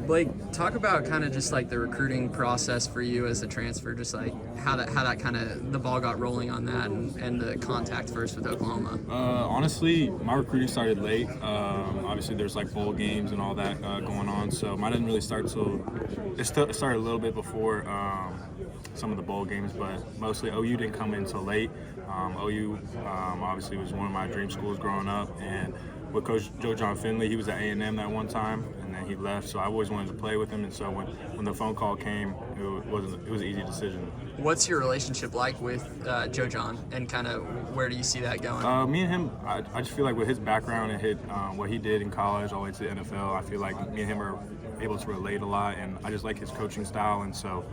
Blake, talk about kind of just like the recruiting process for you as a transfer, just like how that kind of the ball got rolling on that and the contact first with Oklahoma. Honestly, my recruiting started late. Obviously, there's like bowl games and all that going on, so mine didn't really start till it started a little bit before some of the bowl games, but mostly OU didn't come in until late. OU obviously was one of my dream schools growing up, and with Coach Joe Jon Finley, he was at A&M that one time, and then he left. So I always wanted to play with him, and so when the phone call came, it was an easy decision. What's your relationship like with Joe Jon, and kind of where do you see that going? Me and him, I just feel like with his background and what he did in college all the way to the NFL, I feel like me and him are able to relate a lot, and I just like his coaching style, and so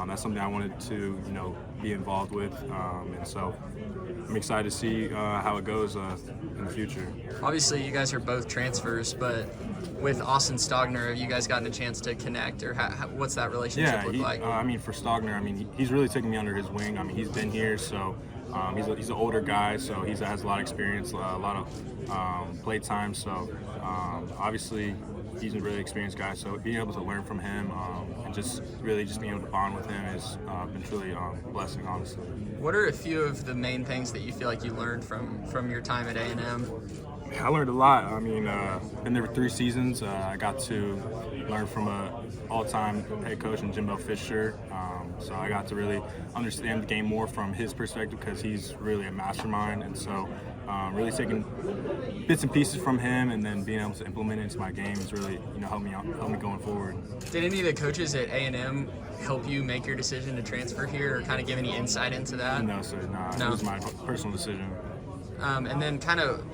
that's something I wanted to be involved with, and so I'm excited to see how it goes in the future. Obviously, you guys are both transfers, but with Austin Stogner, have you guys gotten a chance to connect, or what's that relationship look like? For Stogner, he's really taken me under his wing. He's been here, so he's an older guy, so he has a lot of experience, a lot of play time. So obviously, he's a really experienced guy. So being able to learn from him and just being able to bond with him has been truly a blessing, honestly. What are a few of the main things that you feel like you learned from your time at A&M? I learned a lot. Been there for 3 seasons. I got to learn from an all-time head coach in Jimbo Fisher. So I got to really understand the game more from his perspective because he's really a mastermind. And so really taking bits and pieces from him and then being able to implement it into my game has really helped me going forward. Did any of the coaches at A&M help you make your decision to transfer here, or kind of give any insight into that? No, sir. No. It was my personal decision. And then kind of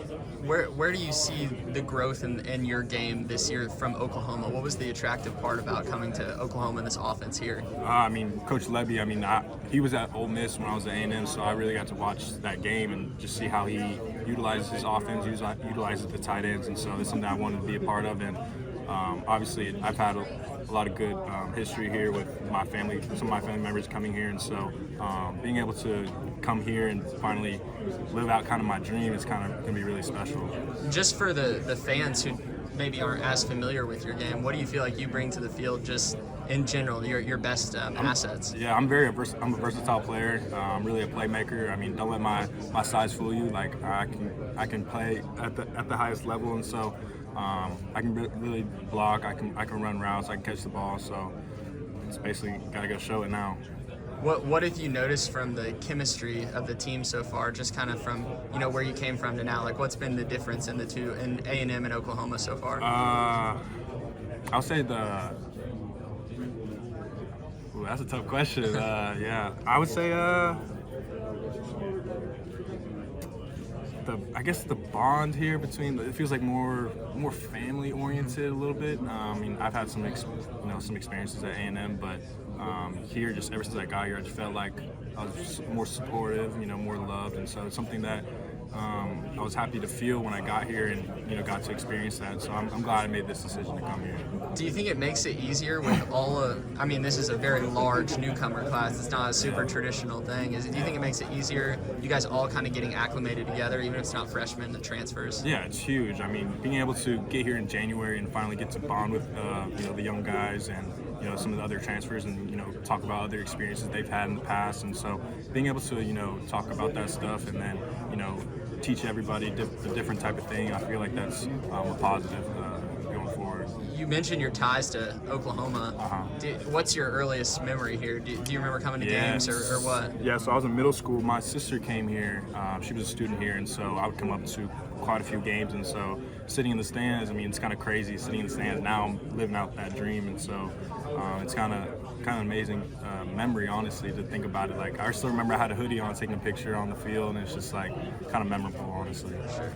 where do you see the growth in your game this year from Oklahoma? What was the attractive part about coming to Oklahoma in this offense here? Coach Lebby, he was at Ole Miss when I was at A&M, so I really got to watch that game and just see how he utilizes his offense, utilizes the tight ends, and so it's something I wanted to be a part of. And obviously, I've had a lot of good history here with my family, some of my family members coming here, and so being able to come here and finally live out kind of my dream is kind of going to be really special. Just for the fans who maybe aren't as familiar with your game, what do you feel like you bring to the field just in general, your best assets? Yeah, I'm a versatile player. I'm really a playmaker. Don't let my size fool you. Like I can play at the highest level, and so I can really block. I can run routes. I can catch the ball. So it's basically gotta go show it now. What have you noticed from the chemistry of the team so far, just kind of from where you came from to now? Like, what's been the difference in the two, in A&M and Oklahoma so far? I'll say that's a tough question. Yeah, I would say I guess the bond here between it feels like more family oriented a little bit. I've had some experiences at A&M, but here, just ever since I got here, I just felt like I was just more supportive, more loved, and so it's something that I was happy to feel when I got here and got to experience that. So I'm glad I made this decision to come here. Do you think it makes it easier with all of? This is a very large newcomer class. It's not a super traditional thing. Do you think it makes it easier? You guys all kind of getting acclimated together, even if it's not freshmen and transfers. Yeah, it's huge. Being able to get here in January and finally get to bond with the young guys and some of the other transfers and talk about other experiences they've had in the past, and so being able to talk about that stuff and then teach everybody a different type of thing, I feel like that's a positive going forward. You mentioned your ties to Oklahoma. What's your earliest memory here? Do you remember coming to games or what? Yeah, so I was in middle school. My sister came here. She was a student here, and so I would come up to quite a few games, and so sitting in the stands, it's kind of crazy sitting in the stands. Now I'm living out that dream, and so it's kind of amazing memory, honestly, to think about it. Like, I still remember I had a hoodie on taking a picture on the field, and it's just like kind of memorable, honestly. Sure.